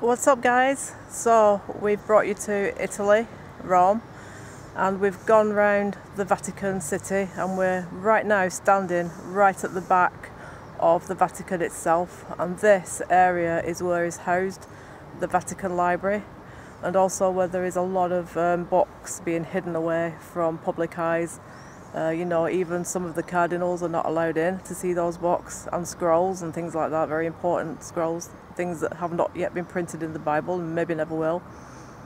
What's up, guys? So we've brought you to Italy, Rome, and we've gone round the Vatican City, and we're right now standing right at the back of the Vatican itself, and this area is where is housed the Vatican Library, and also where there is a lot of books being hidden away from public eyes. You know, even some of the cardinals are not allowed in to see those books and scrolls and things like that, very important scrolls, things that have not yet been printed in the Bible and maybe never will.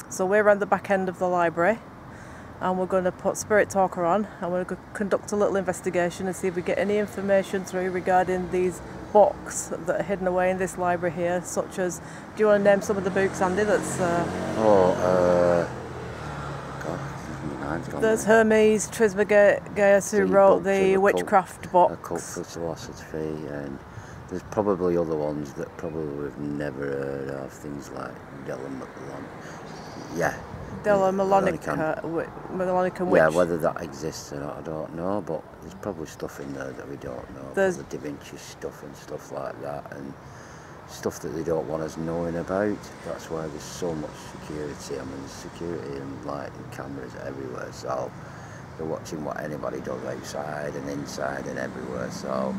So we're around the back end of the library, and we're going to put Spirit Talker on, and we're going to conduct a little investigation and see if we get any information through regarding these books that are hidden away in this library here, such as, do you want to name some of the books, Andy? There's Hermes Trismegistus, who wrote the witchcraft books. Occult philosophy, and there's probably other ones that probably we've never heard of, things like Della Melonica Witch. Yeah, whether that exists or not, I don't know, but there's probably stuff in there that we don't know. There's the Da Vinci stuff and stuff like that, and stuff that they don't want us knowing about. That's why there's so much security. I mean, there's security and light and cameras everywhere, so they're watching what anybody does outside and inside and everywhere. So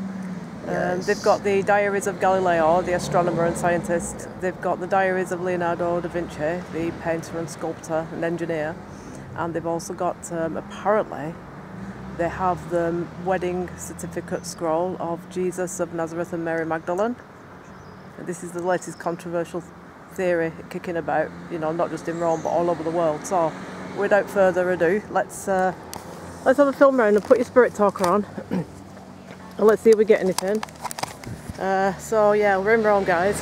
they've got the diaries of Galileo, the astronomer and scientist. They've got the diaries of Leonardo da Vinci, the painter and sculptor and engineer. And they've also got, apparently, they have the wedding certificate scroll of Jesus of Nazareth and Mary Magdalene. This is the latest controversial theory kicking about, you know, not just in Rome but all over the world. So, without further ado, let's have a film round and put your Spirit Talker on, and let's see if we get anything. So yeah, we're in Rome, guys.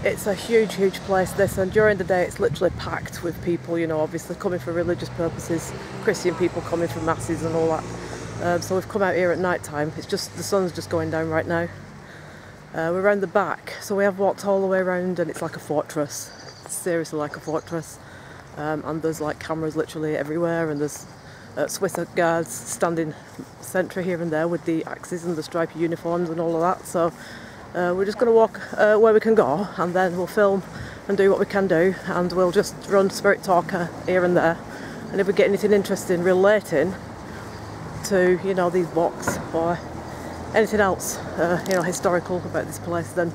It's a huge place, this, and during the day it's literally packed with people, you know, obviously coming for religious purposes, Christian people coming for masses and all that. So we've come out here at night time. It's just, the sun's just going down right now. We're around the back, so we have walked all the way around, and it's like a fortress. It's seriously like a fortress. And there's like cameras literally everywhere, and there's Swiss guards standing sentry here and there with the axes and the stripy uniforms and all of that. So we're just going to walk where we can go, and then we'll film and do what we can do, and we'll just run Spirit Talker here and there. And if we get anything interesting relating to, you know, these books or anything else, you know, historical about this place, then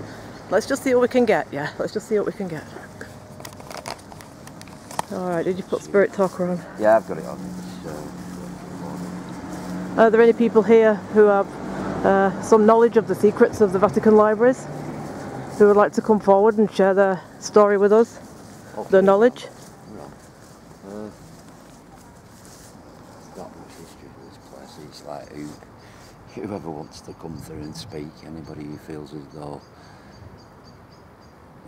let's just see what we can get. Yeah, let's just see what we can get. Alright, did you put Spirit Talker on? yeah, I've got it on. Are there any people here who have some knowledge of the secrets of the Vatican libraries, who would like to come forward and share their story with us? Okay. Their knowledge? No. There's not much history of this place. It's like whoever wants to come through and speak, anybody who feels as though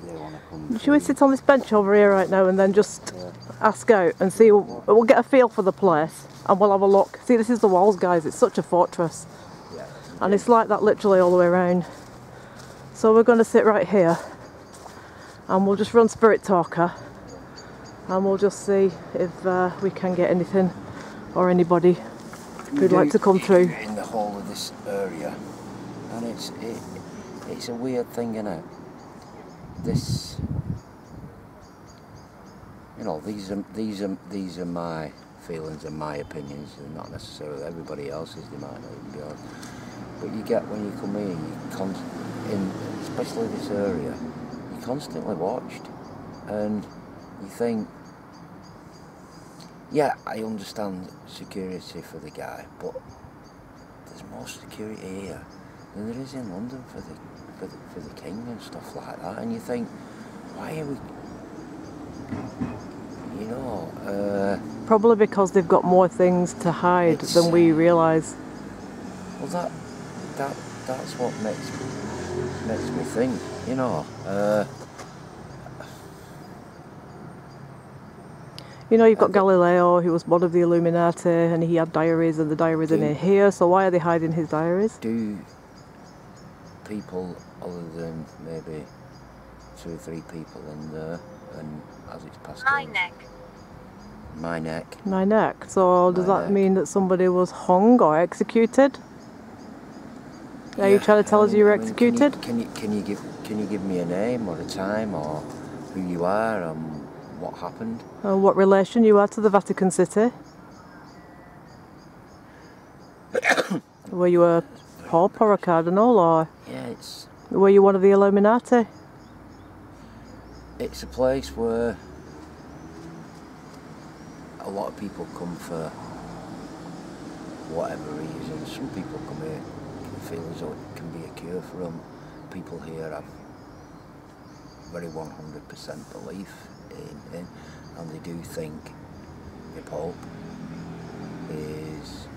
they want to come. Should we sit on this bench over here right now and then just ask out and see? We'll get a feel for the place and we'll have a look. See, this is the walls, guys. It's such a fortress. Yeah. And it's like that literally all the way around. So we're going to sit right here and we'll just run Spirit Talker, and we'll just see if we can get anything or anybody who'd like to come through. In the whole of this area, and it's a weird thing, isn't it? This, you know, these are my feelings and my opinions, and not necessarily everybody else's. They might not even be honest. But you get, when you come here, especially this area, you're constantly watched, and you think, yeah, I understand security for the guy, but there's more security here than there is in London for the king and stuff like that. And you think, why are we, you know? Probably because they've got more things to hide than we realise. Well, that's what makes me think, you know. You know, you've got Galileo, who was one of the Illuminati, and he had diaries, and the diaries are in here, so why are they hiding his diaries? Do people other than maybe 2 or 3 people in there, and as it's passed My neck. My neck. So does that mean that somebody was hung or executed? Are you trying to tell us you were executed? Can you give me a name or a time or who you are and what happened? What relation you are to the Vatican City? Were you a pope or a cardinal, or were you one of the Illuminati? It's a place where a lot of people come for whatever reason. Some people come here and feel as though it can be a cure for them. People here have very 100% belief in, and they do think the Pope is,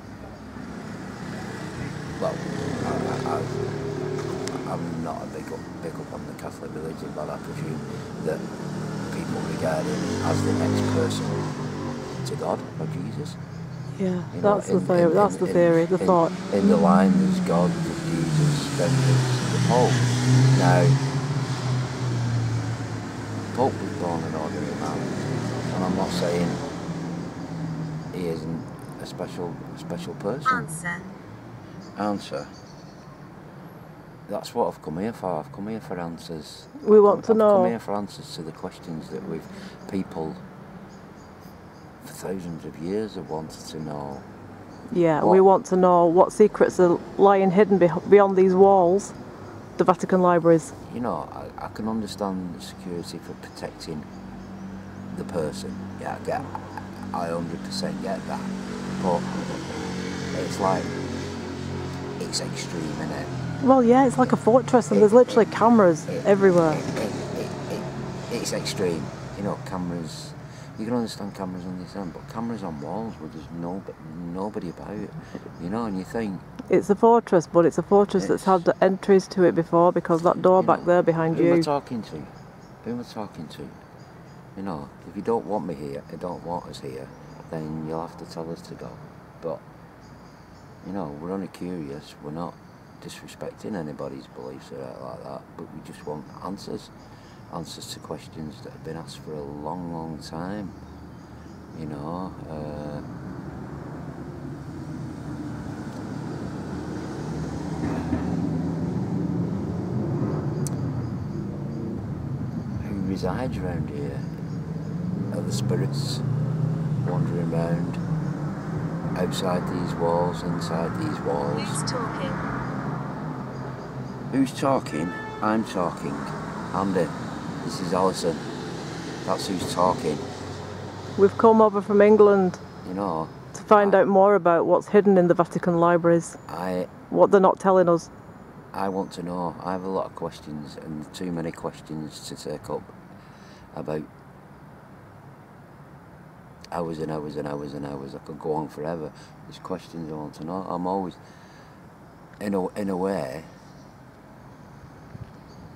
well, I'm not a big up on the Catholic religion, but I presume that people regard him as the next person to God or Jesus. Yeah, that's the theory. That's the theory. The thought. In the line, there's God, there's Jesus, then there's the Pope. Now, the Pope was born an ordinary man, and I'm not saying he isn't a special person. Answer. That's what I've come here for. I've come here for answers. We want to know. I've come here for answers to the questions that people for thousands of years have wanted to know. Yeah, we want to know what secrets are lying hidden beyond these walls, the Vatican libraries. You know, I can understand the security for protecting the person. Yeah, I 100% get that. But it's like, it's extreme, isn't it? Well, yeah, it's like a fortress, and there's literally cameras everywhere. It's extreme. You know, cameras. You can understand cameras on this end, but cameras on walls where there's nobody about. You know, and you think it's a fortress, but it's a fortress that's had the entries to it before, because that door back there behind you. Who am I talking to? Who am I talking to? You know, if you don't want me here, you don't want us here, then you'll have to tell us to go. But you know, we're only curious. We're not disrespecting anybody's beliefs or anything like that, but we just want answers to questions that have been asked for a long time, you know. Who resides around here? Are the spirits wandering around outside these walls, inside these walls? Who's talking? Who's talking? I'm talking. Andy, this is Alison. That's who's talking. We've come over from England, you know, to find out more about what's hidden in the Vatican libraries. What they're not telling us. I want to know. I have a lot of questions, and too many questions to take up about hours and hours and hours and hours. I could go on forever. There's questions I want to know. I'm always, in a way,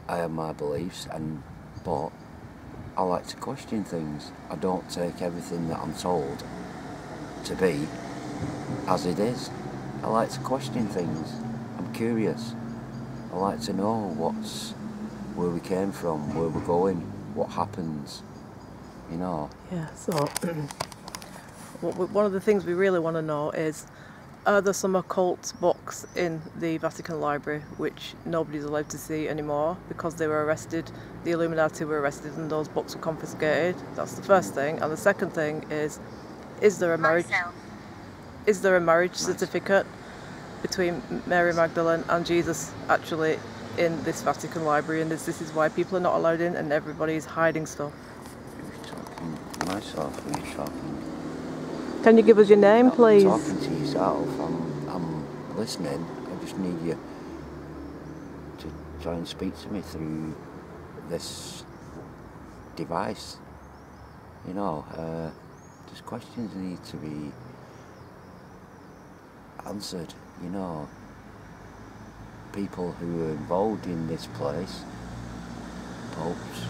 I have my beliefs, but I like to question things. I don't take everything that I'm told to be as it is. I like to question things. I'm curious. I like to know where we came from, where we're going, what happens, you know. Yeah, so one of the things we really want to know is, are there some occult books in the Vatican Library which nobody's allowed to see anymore because they were arrested, the Illuminati were arrested and those books were confiscated? That's the first thing. And the second thing is there a marriage? Is there a marriage certificate between Mary Magdalene and Jesus actually in this Vatican Library, and this is why people are not allowed in and everybody's hiding stuff? Who's talking? Myself, who's talking? Can you give us your name, please? I'm talking to yourself. I'm listening. I just need you to try and speak to me through this device. You know, there's questions that need to be answered. You know, people who are involved in this place, popes,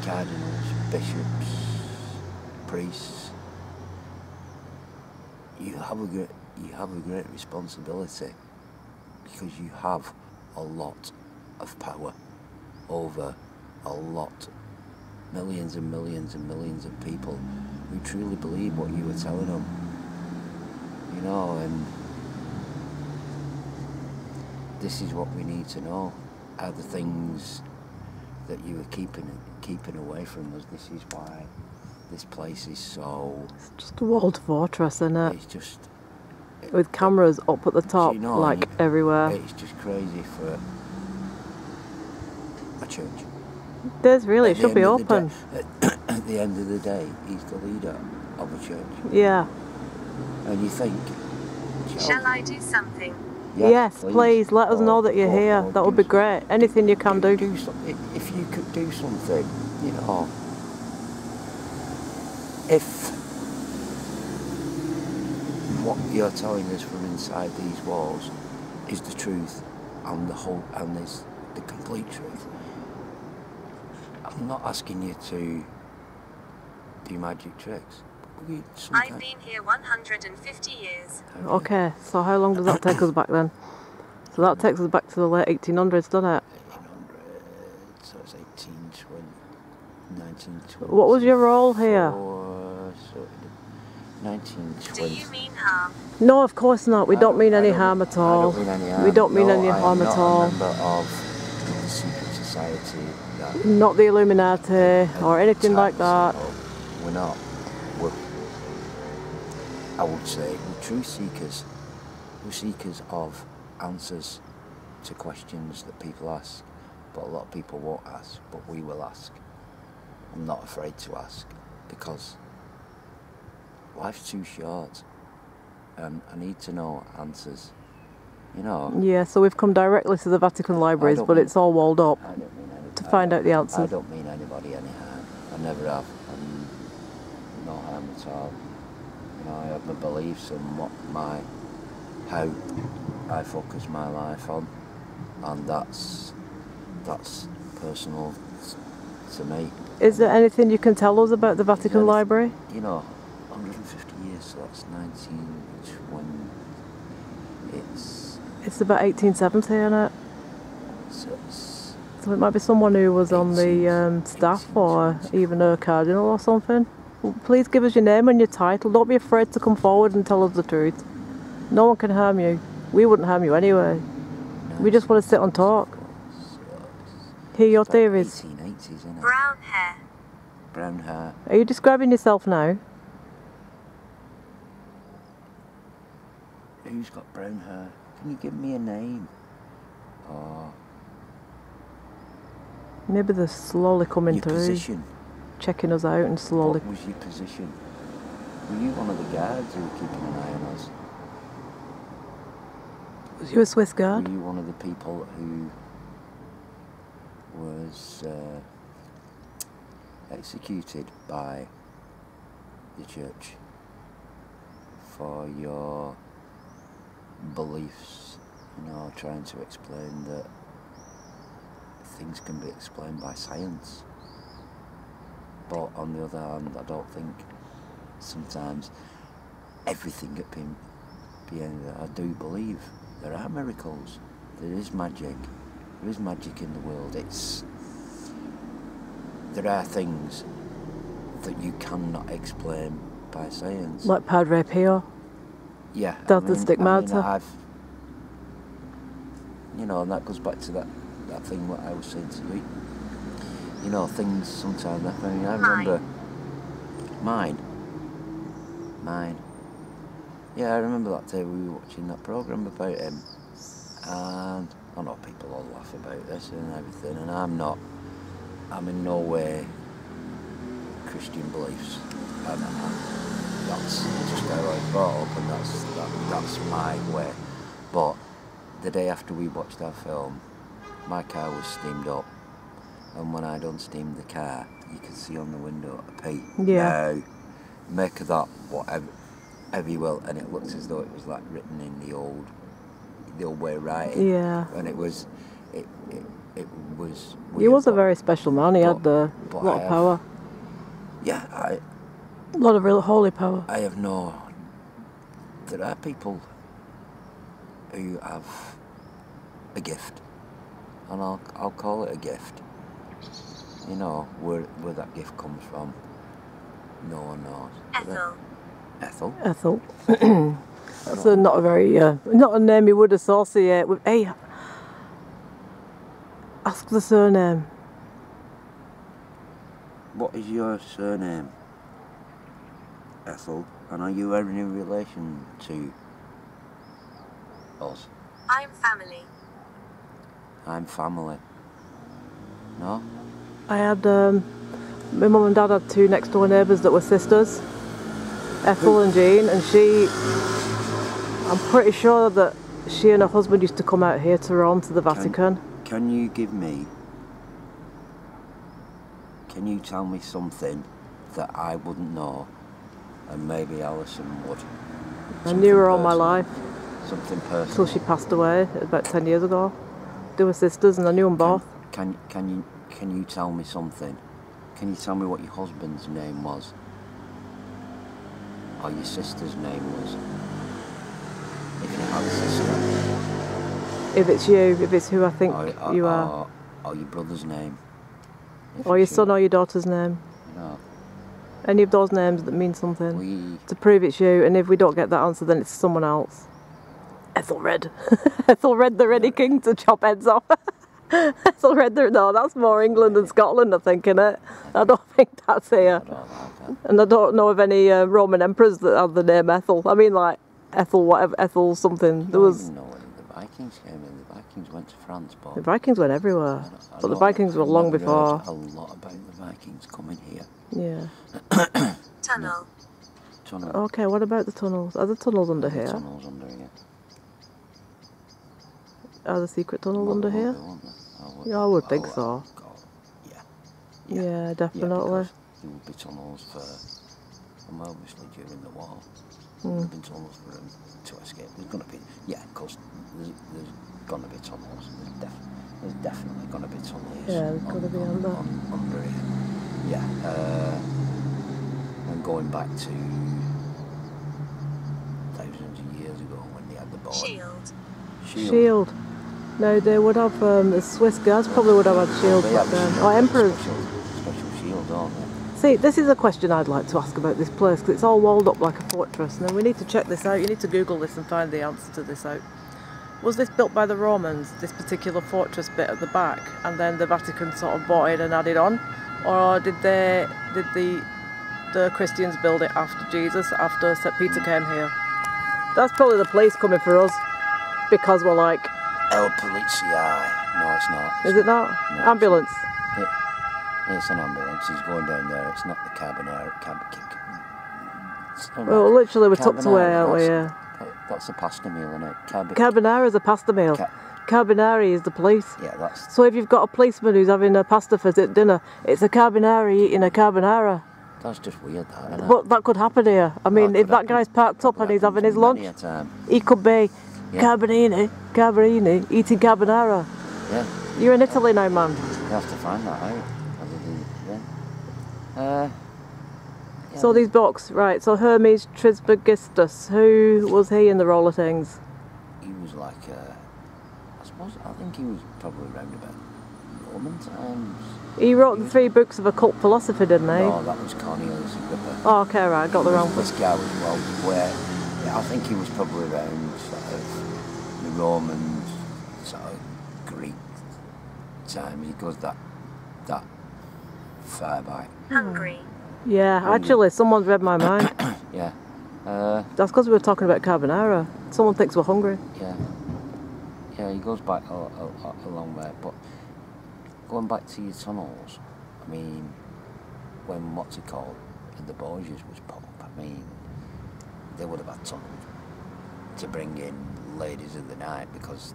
cardinals, bishops, priests. You have a great responsibility, because you have a lot of power over a lot, millions and millions and millions of people who truly believe what you were telling them. You know, and this is what we need to know. Are the things that you are keeping away from us? This is why this place is so... It's just a walled fortress, isn't it? It's just... With cameras up at the top, you know, like everywhere. It's just crazy for a church. There's really, it should be open. At the end of the day, he's the leader of a church. Yeah. And you think... Shall I do something? Yes, please. Let us know that you're here. That would be great. Anything you can do. If you could do something, you know... If what you're telling us from inside these walls is the truth and is the complete truth, I'm not asking you to do magic tricks. I've been here 150 years. Okay, so how long does that take us back then? So that takes us back to the late 1800s, doesn't it? 1800, so it's 1820, 1920. What was your role here? So 1920. Do you mean harm? No, of course not. We don't mean any harm at all. We don't mean any harm at all. I'm not a member of the secret society. Not the Illuminati or anything like that. We're not. I would say we're truth seekers. We're seekers of answers to questions that people ask, but a lot of people won't ask, but we will ask. I'm not afraid to ask, because life's too short and I need to know answers, you know. Yeah, so we've come directly to the Vatican libraries, but it's all walled up to find out the answers. I don't mean anybody any harm. I never have. No harm at all. You know, I have my beliefs and how I focus my life on, and that's personal to me. Is there anything you can tell us about the Vatican Library? You know, 150 years, so that's 1920. It's about 1870, isn't it? So it might be someone who was on the staff or even a cardinal or something. Well, please give us your name and your title. Don't be afraid to come forward and tell us the truth. No one can harm you. We wouldn't harm you anyway. We just want to sit and talk. Hear your theories. 1880s, isn't it? Brown hair. Brown hair. Are you describing yourself now? Who's got brown hair? Can you give me a name? Or maybe they're slowly coming your through. Position. Checking us out and slowly. What was your position? Were you one of the guards who were keeping an eye on us? Was you a Swiss guard? Were you one of the people who was executed by the church for your beliefs, you know, trying to explain that things can be explained by science? But on the other hand, I don't think sometimes everything at the end of it. I do believe there are miracles. There is magic. There is magic in the world. There are things that you cannot explain by science. Like Padre Pio? Yeah. Does the stigmata? You know, and that goes back to that thing what I was saying to you. You know, things sometimes happen. I remember mine. Yeah, I remember that day we were watching that programme about him, and I know people all laugh about this and everything, and I'm in no way Christian beliefs, and that's just how I was brought up, and that's my way. But the day after we watched our film, my car was steamed up, and when I'd unsteamed the car, you could see on the window a P. Yeah. Now, make of that whatever you will, and it looks as though it was like written in the old way of writing. Yeah. And it was. He was a very special man. He had a lot of power. Yeah, a lot of real holy power. There are people who have a gift, and I'll call it a gift. You know, where that gift comes from, no one knows. Ethel. That's not a very not a name you would associate with. Hey, Ask the surname. What is your surname, Ethel? And are you any relation to us? I'm family. I'm family. No? I had, my mum and dad had 2 next door neighbours that were sisters, Ethel and Jean, and I'm pretty sure that she and her husband used to come out here to Rome, to the Vatican. Can you tell me something that I wouldn't know, and maybe Alison would? I knew her all my life. Something personal. Until she passed away about 10 years ago. They were sisters and I knew them both. Can you tell me something? Can you tell me what your husband's name was? Or your sister's name was? If you have a sister. If it's you, if it's who I think you are. Or your brother's name. Or your son or your daughter's name. No. Any of those names that mean something. To prove it's you, and if we don't get that answer, then it's someone else. Ethelred. Ethelred the Ready King to chop heads off. Ethelred, no, that's more England and Scotland, I think, innit? I don't think that's here. And I don't know of any Roman emperors that have the name Ethel. I mean, like, Ethel, whatever, Ethel something. There was. I don't even know when the Vikings came in. The Vikings went to France, but the Vikings went everywhere. But the Vikings were long before. A lot about the Vikings coming here. Yeah. Tunnel. Tunnel. Okay, what about the tunnels? Are the tunnels under here? Tunnels under here. Are the secret tunnels under here? Yeah, I would think so. God. Yeah, definitely. There would be tunnels for, obviously during the war. There would have been tunnels for them to escape. There's going to be, of course, there's going to be tunnels. There's definitely going to be tunnels. Yeah, there's going to be under here. Yeah. And going back to thousands of years ago when they had the board. Shield. No, they would have, the Swiss guys probably would have had shields back then. Or emperors. Special shields, aren't they? See, this is a question I'd like to ask about this place, because it's all walled up like a fortress, and then we need to check this out. You need to Google this and find the answer to this out. Was this built by the Romans, this particular fortress bit at the back, and then the Vatican sort of bought it and added on? Or did the Christians build it after Jesus, after St. Peter came here? That's probably the police coming for us, because we're like... El Polizia. No, it's not. Is it not? No, ambulance. It's an ambulance. He's going down there. It's not the Carbonara. Well, literally, we're tucked away, aren't we? Yeah. That's a pasta meal, isn't it? Carbonara is a pasta meal. Carbonari is the police. Yeah, that's... So if you've got a policeman who's having a pasta for dinner, it's a carbonari eating a carbonara. That's just weird, that, isn't it? But that could happen here. I mean, if that guy's parked up and he's having his lunch, he could be Carborini, eating carbonara. Yeah. You're in Italy now, man. You have to find that out. So these books, right, so Hermes Trismegistus, who was he in the role of things? He was like, I think he was probably around about Roman times. He wrote the 3 books of occult philosophy, didn't he? No, that was Cornelius Agrippa. Oh, okay, right, got the wrong. This guy was, I think he was probably around sort of the Roman, sort of Greek time. He goes that far back. Hungry. Yeah, actually, someone's read my mind. Yeah. That's because we were talking about carbonara. Someone thinks we're hungry. Yeah. Yeah, he goes back a long way. But going back to your tunnels, I mean, when the Borgias was Pope, I mean, they would have had tunnels to bring in ladies of the night because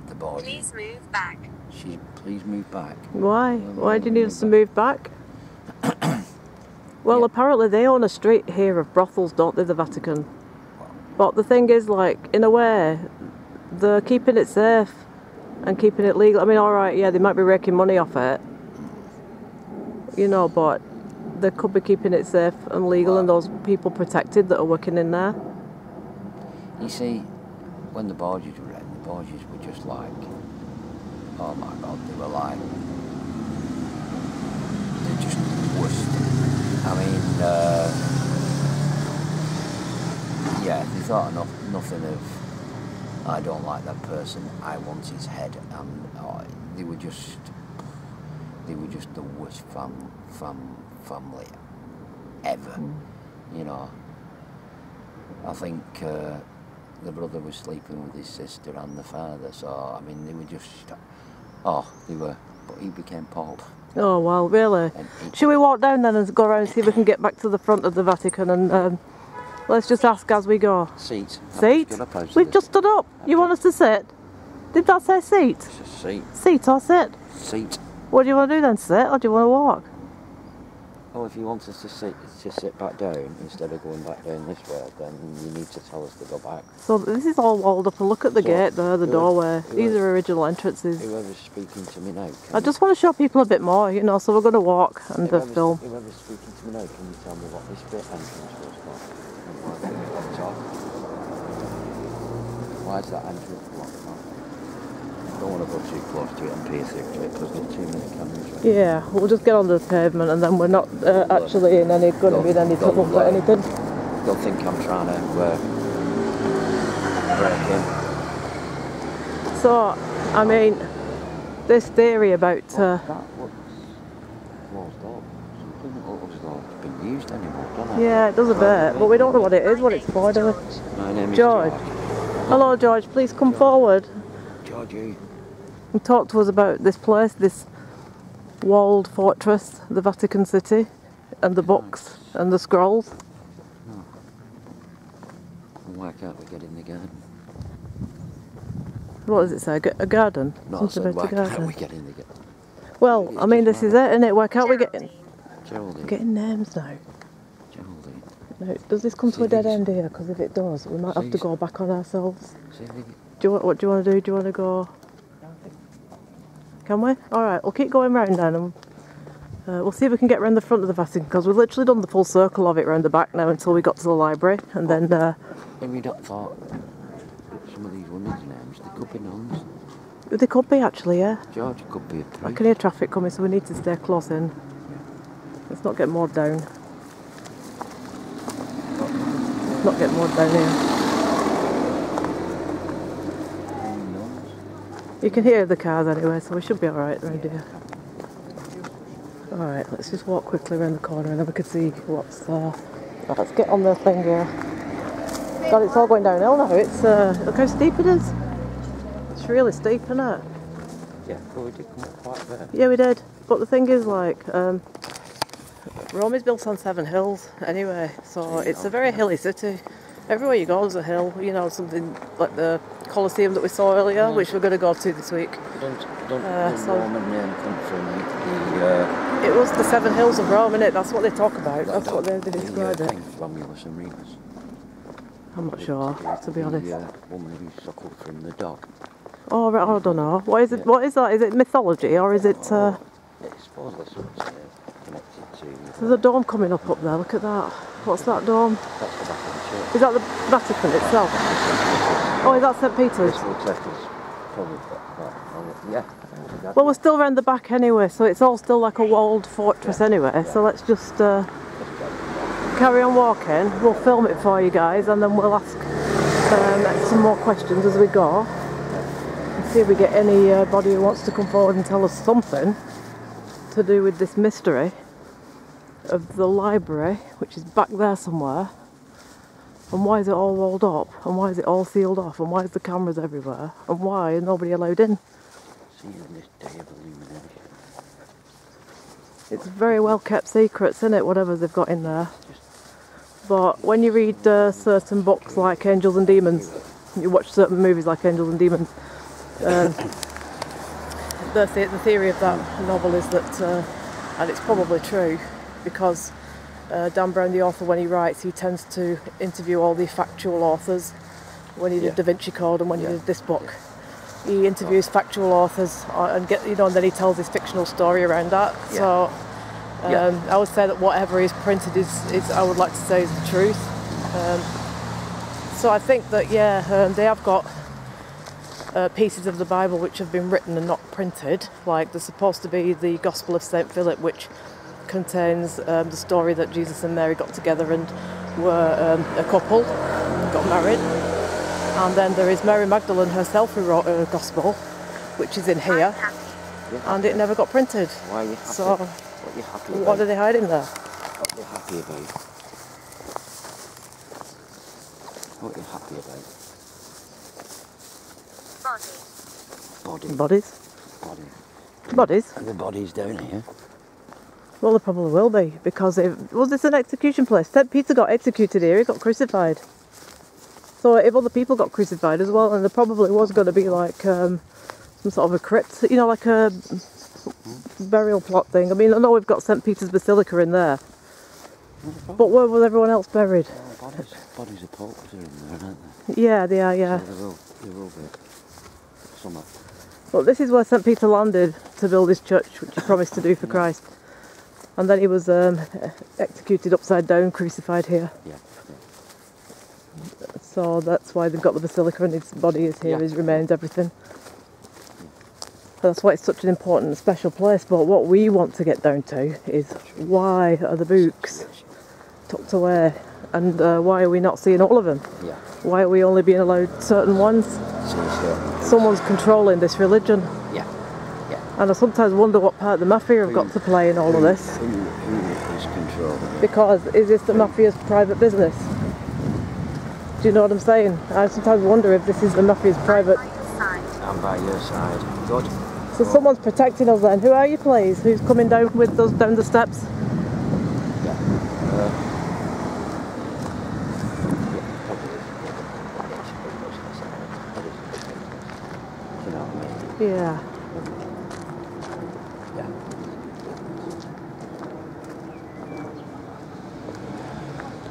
the Borgias... Please move back. Please move back. Why? Why do you need us to move back? Well, apparently they own a street here of brothels, don't they, the Vatican? But the thing is, like, in a way, they're keeping it safe and keeping it legal. I mean, alright, yeah, they might be raking money off it, you know, but they could be keeping it safe and legal and those people protected that are working in there. You see, when the Borgias were in, the Borgias were just like, oh my God, they were like, they're just worst. I mean, yeah, they thought nothing of, I don't like that person, I want his head, and they were just they were just the worst family ever. You know, I think the brother was sleeping with his sister and the father, so I mean they were just, but he became Pope. Oh well, really? Should we walk down then and go around and see if we can get back to the front of the Vatican and let's just ask as we go. Seat. Seat? We've just stood up. You want us to sit? Did that say seat? It's a seat. Seat or sit? Seat. What do you want to do then, sit or do you want to walk? Well, if you want us to sit back down instead of going back down this way, then you need to tell us to go back. So this is all walled up, and look at the gate there, the doorway. These are original entrances. Whoever's speaking to me now. I just want to show people a bit more, you know, so we're going to walk and film. Whoever's speaking to me now, can you tell me what this bit entrance was for? Why is that entrance blocked off? I don't want to go too close to it and peer through to it because there's too many cameras. Right? Yeah, we'll just get on the pavement and then we're not actually going to be in any trouble for anything. Don't think I'm trying to break in. So, I mean, this theory about... that looks closed up. Something looks like it's been used anymore, doesn't it? Yeah, it does a bit, but we don't know what it is, what it's for, do we? My name is George. Hello, George, please come forward. Georgie. And talk to us about this place, this walled fortress, the Vatican City, and the books, and the scrolls. Oh. Why can't we get in the garden? What does it say? A garden? No, so why can't we get in the garden? Well, I mean, this is it, isn't it? Why can't we get in? Geraldine. We're getting names now. Geraldine. No, does this come to a dead end here? Because if it does, we might have to go back on ourselves. What do you want to do? Do you want to go? Can we? Alright, we'll keep going round then and we'll see if we can get round the front of the Vatican because we've literally done the full circle of it round the back now until we got to the library and then... And we not thought some of these women's names, they could be nuns. They could be actually, yeah. George could be a priest. I can hear traffic coming so we need to stay close in. Let's not get moored down. Let's not get moored down here. You can hear the cars anyway, so we should be alright around here. Alright, let's just walk quickly around the corner and then we can see what's there. Right, let's get on the thing here. God, it's all going downhill now. It's look how steep it is. It's really steep, isn't it? Yeah, but we did come up quite a bit. Yeah, we did. But the thing is, like, Rome is built on 7 hills anyway, so it's a very hilly city. Everywhere you go there's a hill, you know, something like the Colosseum that we saw earlier, which we're going to go to this week. Don't Roman name come from it was the 7 hills of Rome, innit? That's what they talk about. That's what they describe it. Romulus and Remus. I'm not sure, to be honest. The woman who suckled from the dog. Oh, right, I don't know. What is it? What is that? Is it mythology or is it... It's supposedly something connected to... There's a dome coming up there, look at that. What's that dome? That's the back of the church. Is that the Vatican itself? Oh, is that St. Peter's? This looks like it's probably yeah. Well, we're still round the back anyway, so it's all still like a walled fortress anyway, so let's just carry on walking. We'll film it for you guys and then we'll ask some more questions as we go and see if we get anybody who wants to come forward and tell us something to do with this mystery of the library, which is back there somewhere. And why is it all walled up? And why is it all sealed off? And why is the cameras everywhere? And why is nobody allowed in? It's very well kept secrets, isn't it? Whatever they've got in there. But when you read certain books like Angels and Demons, you watch certain movies like Angels and Demons, the theory of that novel is that, and it's probably true, because Dan Brown, the author, when he writes, he tends to interview all the factual authors. When he did Da Vinci Code and when he did this book, he interviews factual authors and and then he tells his fictional story around that. So I would say that whatever is printed is I would like to say is the truth. So I think that they have got pieces of the Bible which have been written and not printed. Like there's supposed to be the Gospel of St. Philip, which contains the story that Jesus and Mary got together and were a couple, got married. And then there is Mary Magdalene herself who wrote a gospel, which is in here. and it never got printed. Why are you happy? So, what are you happy about? what are they hiding there? What are you happy about? What are you happy about? Body. Bodies? Bodies. Bodies? And the bodies down here. Well, there probably will be, because was this an execution place? St. Peter got executed here, he got crucified. So if other people got crucified as well, and there probably was going to be like some sort of a crypt, you know, like a burial plot thing. I mean, I know we've got St. Peter's Basilica in there, but where was everyone else buried? Bodies of popes are in there, aren't they? Yeah, they are, yeah. So there will be. Summer. Well, this is where St. Peter landed to build his church, which he promised to do for Christ. And then he was executed upside down, crucified here. Yeah. So that's why they've got the basilica, and his body is here, his remains, everything. That's why it's such an important, special place. But what we want to get down to is, why are the books tucked away? And why are we not seeing all of them? Yeah. Why are we only being allowed certain ones? Someone's controlling this religion. Yeah. And I sometimes wonder what part the mafia have got to play in all of this. Who is controlling it? Because is this the mafia's private business? Do you know what I'm saying? I sometimes wonder if this is the mafia's private... I'm by your side. Good. So someone's protecting us then. Who are you, please? Who's coming down with us down the steps? Yeah.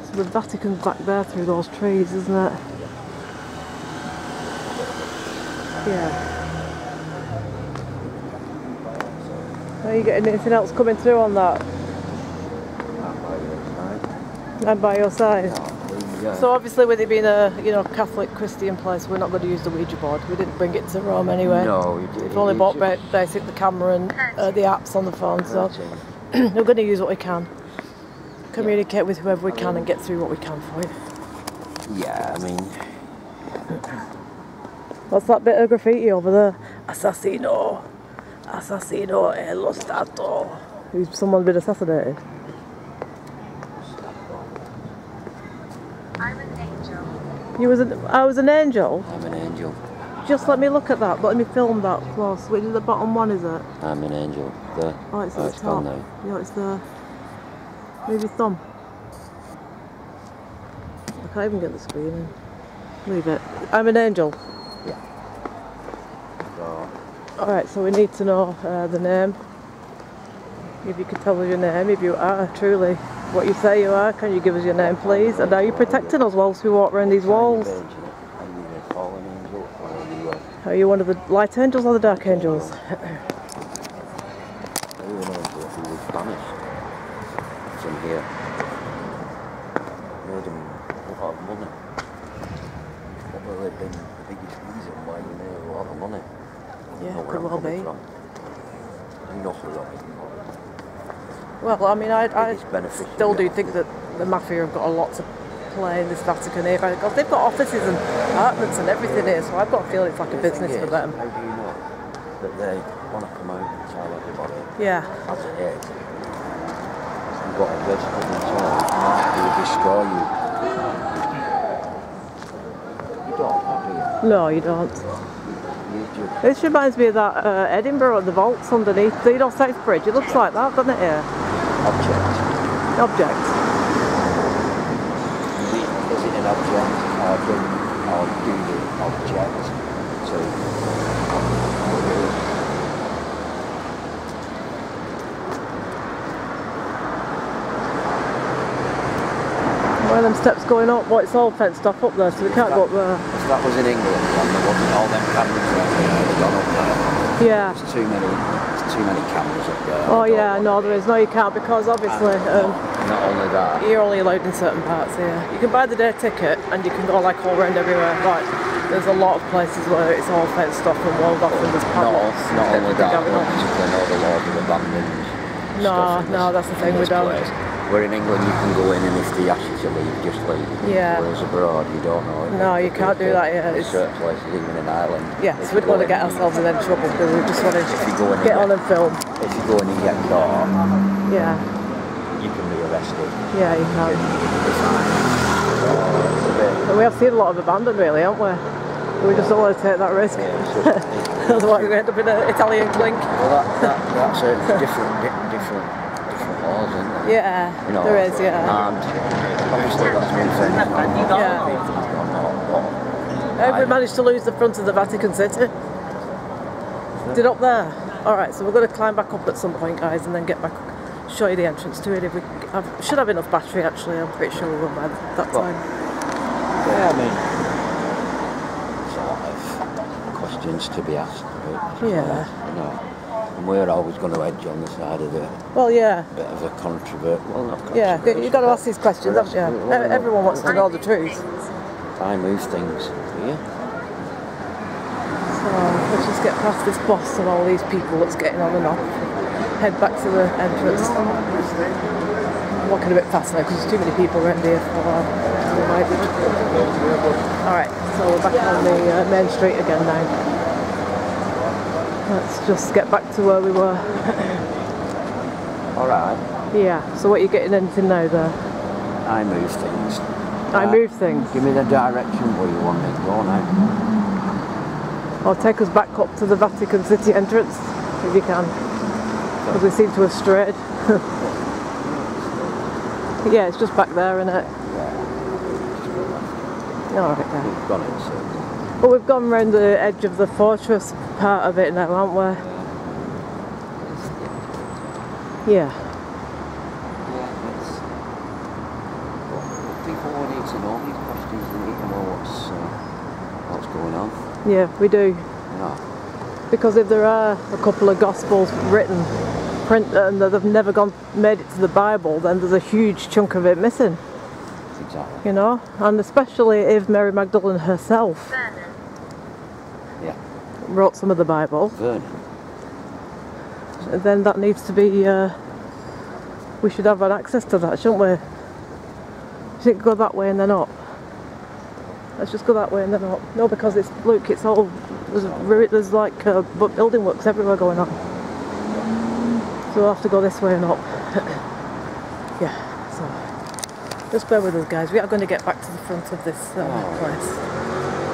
So the Vatican's back there through those trees, isn't it? Yeah. Are you getting anything else coming through on that? I'm by your side. So obviously, with it being a Catholic Christian place, we're not going to use the Ouija board. We didn't bring it to Rome anyway. No, we didn't. We've only bought basically the camera and the apps on the phone, so we're going to use what we can. Communicate with whoever we can and get through what we can for you. Yeah, I mean... What's that bit of graffiti over there? Assassino. Assassino e lo Stato. Who's someone been assassinated? I'm an angel. I was an angel? I'm an angel. Just let me look at that, let me film that close. Which is the bottom one, is it? I'm an angel. There. Oh, it's at the top. Now. Yeah, it's there. Move your thumb. I can't even get the screen in. Leave it. I'm an angel. Yeah. So. Alright, so we need to know the name. If you could tell us your name, if you are truly what you say you are, can you give us your name, please? And are you protecting us whilst we walk around these walls? Are you a fallen angel, or are you one of the light angels or the dark angels? Are you an angel who was banished from here? Made him a lot of money. What will have been the biggest reason why you made a lot of money? Yeah, could well be. You know who that is. Well, I mean, I still do think that the mafia have got a lot to play in this Vatican here, because they've got offices and apartments and everything here, so I've got a feeling it's like a business for them. How do you know that they want to come out and tell everybody? Yeah. As it is. You've got a register themselves, who will destroy you. You don't, do you? No, you don't. This reminds me of that Edinburgh, the vaults underneath, you know, South Bridge. It looks like that, doesn't it, here? Object. Is it an object, or do the object to... One of them steps going up, it's all fenced off up there, so we can't go up there. If that was in England, and there wasn't all them cameras right there, they'd gone up there. Yeah. There's too many cameras up there. Oh yeah, no there is. No, you can't, because obviously not only that, you're only allowed in certain parts here. You can buy the day ticket and you can go like all around everywhere, but there's a lot of places where it's all fenced off and walled off and there's padlocks. Not only that, but particularly all the laws of abandoned stuff. No, that's the thing, we don't. Place. Where in England you can go in and if they ask you to leave, just leave. Yeah. Whereas abroad you don't know. No, you can't do that, yeah. There's certain places, even in Ireland. Yeah, so we don't want to get ourselves in any trouble because we just want to get on and film. If you go in and get caught, yeah, you can be arrested. Yeah, you can. But we have seen a lot of abandon really, haven't we? We just don't want to take that risk. Yeah, otherwise we end up in an Italian clink. Well, that's a different laws, isn't there? Yeah, you know, there is, yeah. And obviously that's been said. Yeah. How have we managed to lose the front of the Vatican City? Did up there? Alright, so we're going to climb back up at some point, guys, and then get back, show you the entrance to it. If we should have enough battery, actually, I'm pretty sure we will by that time. Yeah, I mean, sort of questions to be asked. Right? Yeah. You know. And we're always going to edge on the side of the bit of a controversy. Well, not controversy. Yeah, you've got to ask these questions, haven't you? Everyone wants to know the truth. I move things, yeah. So let's just get past this boss and all these people that's getting on and off. Head back to the entrance. I'm walking a bit fast now because there's too many people around here for my age. Alright, so we're back on the main street again now. Let's just get back to where we were. Alright. Yeah, so what are you getting into now there? I move things. I move things? Give me the direction where you want me to go now. Or take us back up to the Vatican City entrance, if you can. Because we seem to have strayed. Yeah, it's just back there, isn't it? Yeah. Alright then. We've gone in, so. Well, we've gone round the edge of the fortress part of it now, haven't we? Yeah. People need to know these questions, they need to know what's going on. Yeah, we do. Yeah. Because if there are a couple of Gospels written, and they've never made it to the Bible, then there's a huge chunk of it missing. Exactly. You know, and especially if Mary Magdalene herself wrote some of the Bible, then that needs to be, we should have an access to that, shouldn't we? Shouldn't go that way and then up. Let's just go that way and then up. No, because it's, look, it's all, there's like building works everywhere going on. So we'll have to go this way and up. Yeah, so just bear with us, guys. We are going to get back to the front of this place.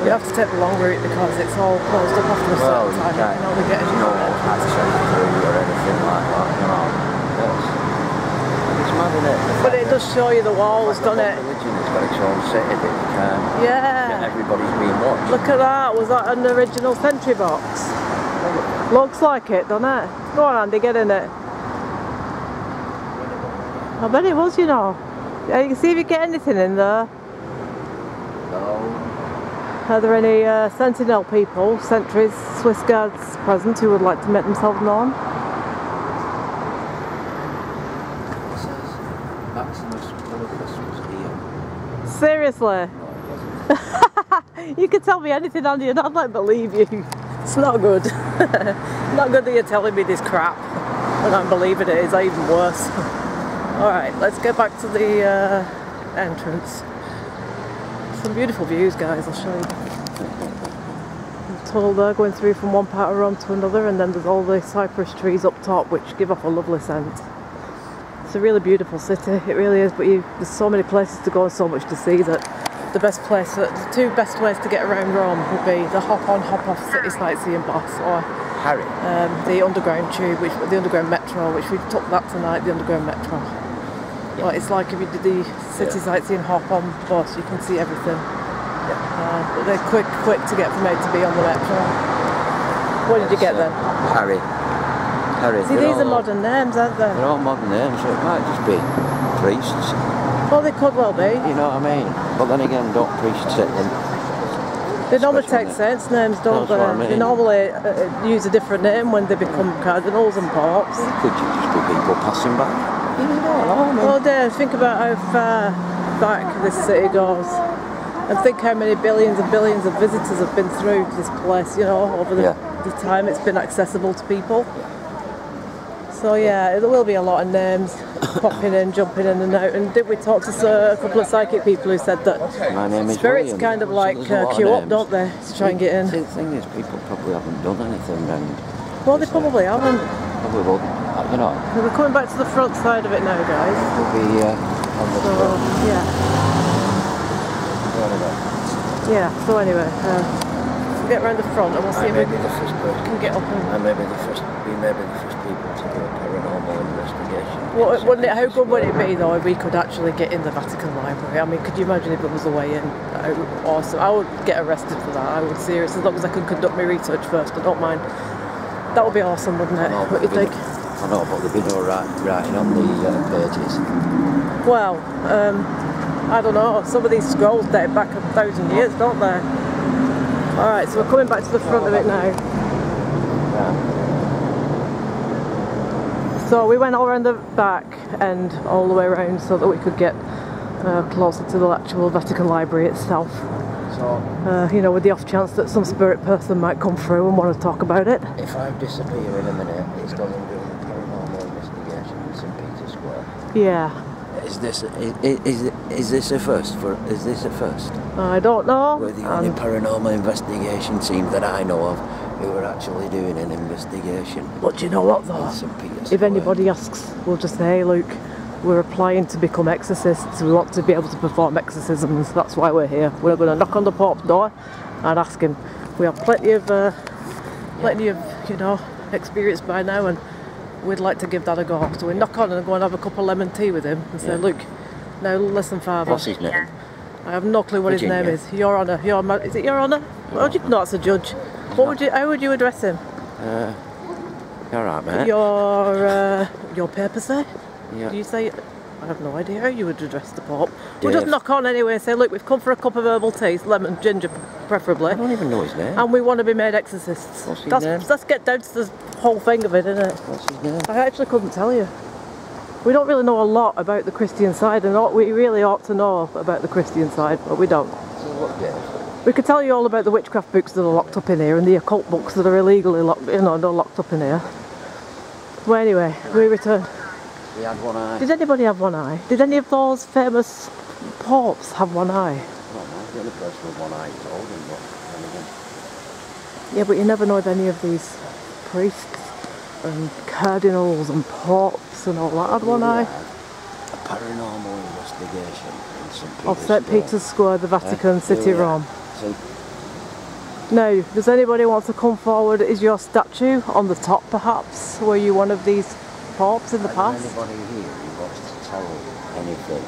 We have to take the long route because it's all closed up after a certain time. You can only get in. No access through or anything like that, you know. It's mad, isn't it? But it does show you the walls, doesn't it? Religion has got its own city that you can't. Yeah. Everybody's being watched. Look at that. Was that an original sentry box? Looks like it, doesn't it? Go on, Andy, get in it. I bet it was, you know. Yeah, you can see if you get anything in there. No. Are there any sentinel people, sentries, Swiss guards present who would like to make themselves known? It says Maximus Philippus was here. Seriously? No, You can tell me anything, Andy, and I'd like believe you. It's not good. Not good that you're telling me this crap and I'm believing it. It's even worse. Alright, let's get back to the entrance. Some beautiful views, guys, I'll show you. I'm told they're going through from one part of Rome to another, and then there's all the cypress trees up top which give off a lovely scent. It's a really beautiful city, it really is, but there's so many places to go and so much to see that the two best ways to get around Rome would be the hop-on, hop-off city sightseeing bus, or the underground tube, the underground metro, which we took that tonight, the underground metro. Yeah. Well, it's like if you did the city sightseeing hop-on bus, you can see everything. Yeah. But they're quick to get from A to B on the metro. What did you get then? Harry. See, these are modern names, aren't they? They're all modern names, so it might just be priests. Well, they could well be. You know what I mean? But then again, don't priests take them? They normally take saints' names, don't they? I mean. They normally use a different name when they become cardinals and popes. Could you just be people passing by? You don't know, Well, Dave, think about how far back this city goes. And think how many billions and billions of visitors have been through this place, you know, over the time it's been accessible to people. So yeah, there will be a lot of names popping in, jumping in and out. And did we talk to a couple of psychic people who said that My name is spirits William. kind of like So queue up, don't they, to try and get in? The thing is, people probably haven't done anything round. Well, they probably haven't. Probably will, you know. We're coming back to the front side of it now, guys. We'll be on the front. Yeah, so anyway, we'll get round the front and we'll see if we the first person. can get up and... We may be the first people to do a paranormal investigation. How good would it be though if we could actually get in the Vatican Library? I mean, could you imagine if it was a way in? Awesome. I would get arrested for that. I would seriously, as long as I could conduct my research first. I don't mind. That would be awesome, wouldn't it? What do you think? I know, but there'd be no writing on the pages. Well, I don't know. Some of these scrolls date back 1,000 years, don't they? Alright, so we're coming back to the front of it now. Yeah. So we went all around the back and all the way around so that we could get closer to the actual Vatican Library itself. So, you know, with the off chance that some spirit person might come through and want to talk about it. If I disappear in a minute, it's going to do a paranormal investigation in St. Peter's Square. Yeah. Is this a first? Is this a first? I don't know. We're the only paranormal investigation team that I know of who are actually doing an investigation. But do you know what though? If anybody asks, we'll just say, hey Luke, we're applying to become exorcists. We want to be able to perform exorcisms. That's why we're here. We're going to knock on the Pope's door and ask him. We have plenty of you know, experience by now, and we'd like to give that a go. So we knock on and go and have a cup of lemon tea with him and say, Luke, now listen, Father. What's his name? I have no clue what his name is. Your Honour. Is it Your Honour? How do you know it's a judge? How would you address him? All right, mate. Your papacy? Yeah. Do you say? I have no idea how you would address the Pope. We'll just knock on anyway and say, look, we've come for a cup of herbal tea, lemon, ginger preferably. I don't even know his name. And we want to be made exorcists. What's his name? Let's get down to the whole thing of it, isn't it? What's his name? I actually couldn't tell you. We don't really know a lot about the Christian side, and we really ought to know about the Christian side, but we don't. So what, Dave? We could tell you all about the witchcraft books that are locked up in here and the occult books that are illegally locked up in here. Well, anyway, we return. He had one eye. Did anybody have one eye? Did any of those famous popes have one eye? I don't know. The only person with one eye is Odin, but Yeah, but you never know if any of these priests and cardinals and popes and all that had one eye. A paranormal investigation in St. Peter's Of St. Peter's Square, the Vatican City, Rome. See? Now, does anybody want to come forward? Is your statue on the top, perhaps? Were you one of these popes in the past? Anybody here who wants to tell anything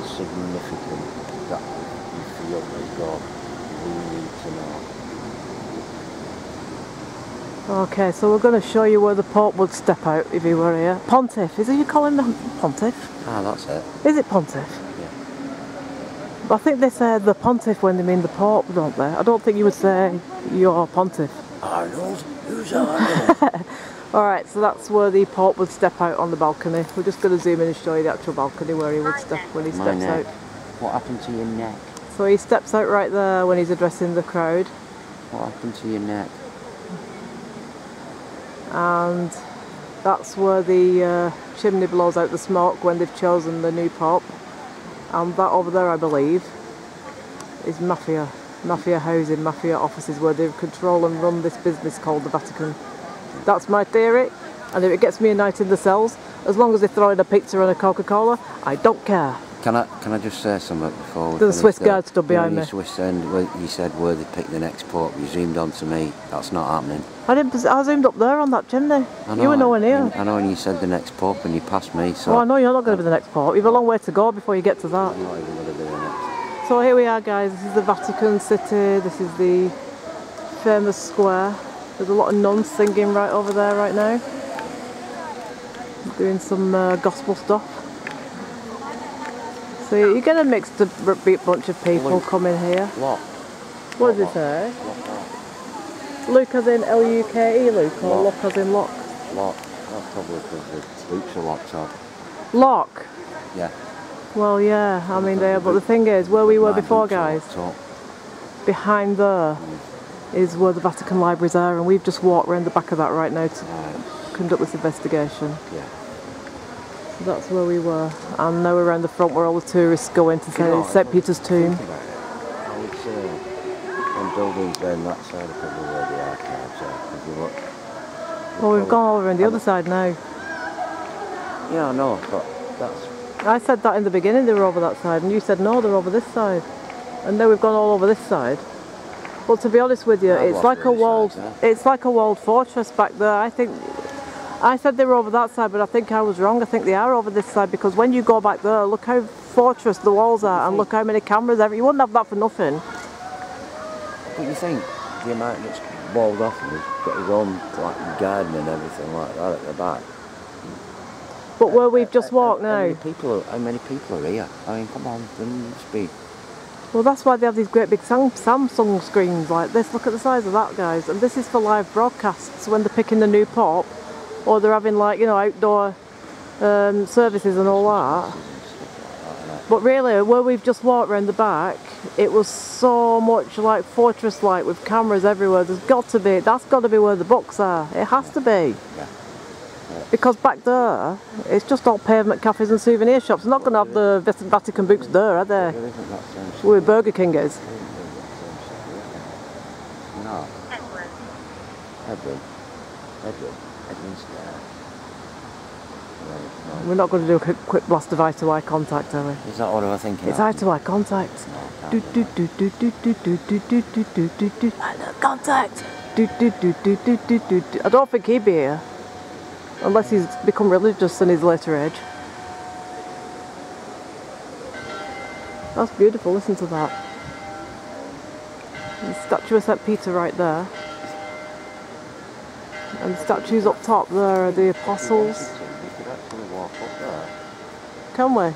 significant that you feel has God, we need to know. Okay, so we're going to show you where the Pope would step out if he were here. Pontiff, is it you call him Pontiff? Ah, that's it. Is it Pontiff? Yeah. But I think they say the Pontiff when they mean the Pope, don't they? I don't think you would say you're Pontiff. Arnold? Who's Arnold? Alright, so that's where the Pope would step out on the balcony. We're just going to zoom in and show you the actual balcony where he would step when he steps out. What happened to your neck? So he steps out right there when he's addressing the crowd. What happened to your neck? And that's where the chimney blows out the smoke when they've chosen the new Pope. And that over there, I believe, is mafia housing, mafia offices where they control and run this business called the Vatican. That's my theory, and if it gets me a night in the cells, as long as they throw in a pizza and a Coca-Cola, I don't care. Can I just say something before we The Swiss guard stood behind me. Swiss end, you said where they picked the next Pope, you zoomed on to me. That's not happening. I zoomed up there on that chimney. You were nowhere near. I know, and you said the next Pope and you passed me. So well, I know you're not going to be the next Pope. You've a long way to go before you get to that. I'm not even going to do the next. So here we are, guys. This is the Vatican City. This is the famous square. There's a lot of nuns singing right over there right now. Doing some gospel stuff. So you get a mixed bunch of people coming here. Lock. What does it say? Luke as in L-U-K-E, Luke, or lock as in lock? Lock. That's probably because the boots are locked up. Lock? Yeah. Well, yeah, I mean, they are, but the thing is, where we were before, guys, behind there, is where the Vatican libraries are, and we've just walked around the back of that right now to conduct this investigation. Yeah. So that's where we were, and now we're around the front where all the tourists go in to St Peter's tomb. I would say when buildings around that side are probably where the archives are, because you look... Well, we've gone all around the other side now. Yeah, I know, but that's... I said that in the beginning, they were over that side, and you said no, they're over this side. And now we've gone all over this side. Well, to be honest with you, it's like a walled fortress back there. I said they were over that side, but I think I was wrong. I think they are over this side, because when you go back there, look how fortress the walls are, and look how many cameras there. You wouldn't have that for nothing. But you think the amount that's walled off and he's got his own like garden and everything like that at the back. But where we've just walked now... How many people are here? I mean, come on, there must be... Well, that's why they have these great big Samsung screens like this. Look at the size of that, guys. And this is for live broadcasts when they're picking the new pop, or they're having, like, you know, outdoor services and all that. But really, where we've just walked around the back, it was so much like fortress-like with cameras everywhere. There's got to be, that's got to be where the books are. It has to be. Yeah. Because back there, it's just all pavement cafes and souvenir shops. They're not going to have the Vatican books there, are they? Where Burger King is. No. Edwin. We're not going to do a quick blast of eye-to-eye contact, are we? Is that what I was thinking? It's eye-to-eye contact. Do do do do do do do do do do do do do. Contact. Do do do do do do do. I don't think he'd be here, unless he's become religious in his later age. That's beautiful. Listen to that. The statue of St Peter right there, and the statues up top there are the apostles. Can we?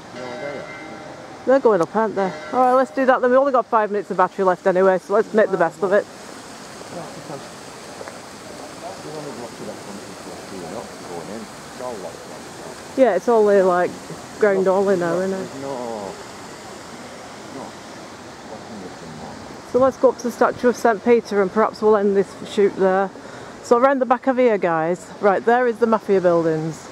They're going up, aren't they? Alright, let's do that then. We've only got 5 minutes of battery left anyway, so let's make the best of it. Yeah, it's only like ground only now, isn't it? So let's go up to the statue of St Peter and perhaps we'll end this shoot there. So around the back of here, guys, right, there is the Mafia buildings.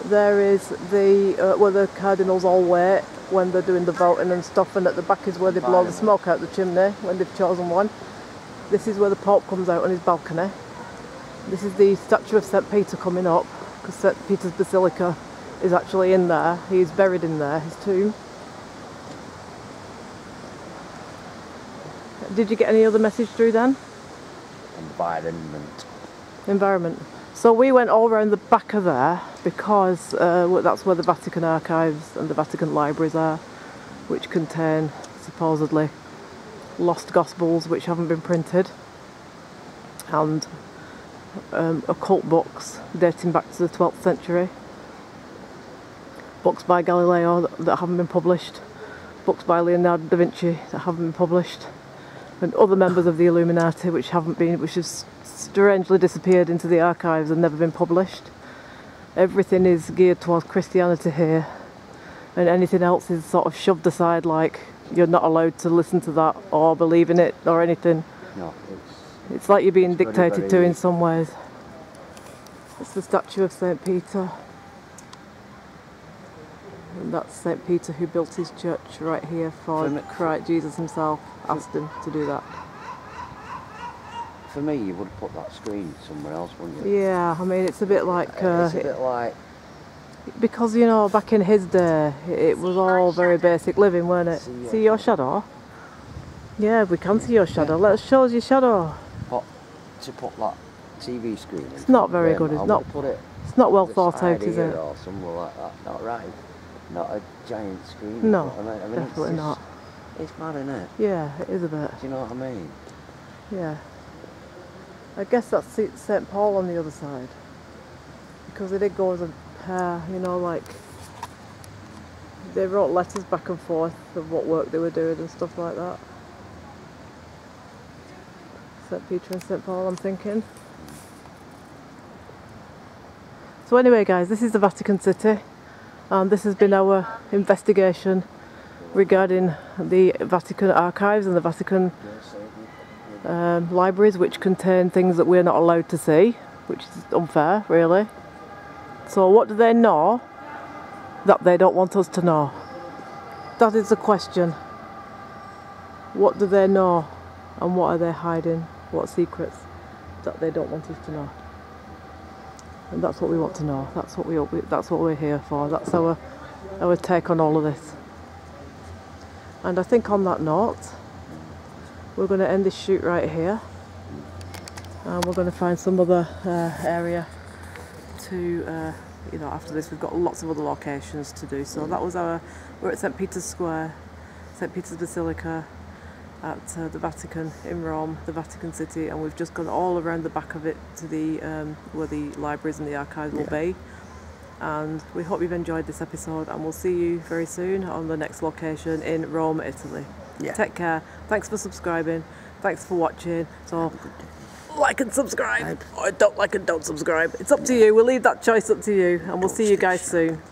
There is the where the cardinals all wait when they're doing the voting and stuff, and at the back is where they blow the smoke out the chimney when they've chosen one. This is where the Pope comes out on his balcony. This is the statue of St Peter coming up, because St Peter's Basilica is actually in there. He's buried in there, his tomb. Did you get any other message through then? Environment. So we went all around the back of there because that's where the Vatican archives and the Vatican libraries are, which contain supposedly lost gospels which haven't been printed, and occult books dating back to the 12th century, books by Galileo that haven't been published, books by Leonardo da Vinci that haven't been published, and other members of the Illuminati which have strangely disappeared into the archives and never been published. Everything is geared towards Christianity here, and anything else is sort of shoved aside, like you're not allowed to listen to that or believe in it or anything. No, it's like you're being dictated to in some ways. It's the statue of St Peter, and that's St Peter who built his church right here for Christ. Jesus himself asked him to do that. For me, you would have put that screen somewhere else, wouldn't you? Yeah, I mean, it's a bit like... it's a bit like... Because, you know, back in his day, it was all very basic living, weren't it? See your shadow? Yeah, we can see your shadow. Yeah. Let's show us your shadow. But to put that TV screen in... It's not very good, it's not... It's not well thought out, is it? Or somewhere like that. Not right. Not a giant screen. No, I mean, definitely not. It's mad, isn't it? Yeah, it is a bit. Do you know what I mean? Yeah. I guess that's St Paul on the other side, because they did go as a pair, you know, like they wrote letters back and forth of what work they were doing and stuff like that. St Peter and St Paul, I'm thinking. So anyway, guys, this is the Vatican City, and this has been our investigation regarding the Vatican archives and the Vatican libraries which contain things that we're not allowed to see, which is unfair, really. So what do they know that they don't want us to know? That is the question. What do they know, and what are they hiding? What secrets that they don't want us to know? And that's what we want to know. That's what we're here for. That's our take on all of this. And I think on that note, we're going to end this shoot right here, and we're going to find some other area to, you know, after this we've got lots of other locations to do. So that was we're at St. Peter's Square, St. Peter's Basilica, at the Vatican in Rome, the Vatican City, and we've just gone all around the back of it to the where the libraries and the archives will be. And we hope you've enjoyed this episode, and we'll see you very soon on the next location in Rome, Italy. Take care. Thanks for subscribing. Thanks for watching. So like and subscribe, or don't like and don't subscribe. It's up to you. We'll leave that choice up to you, and we'll see you guys soon.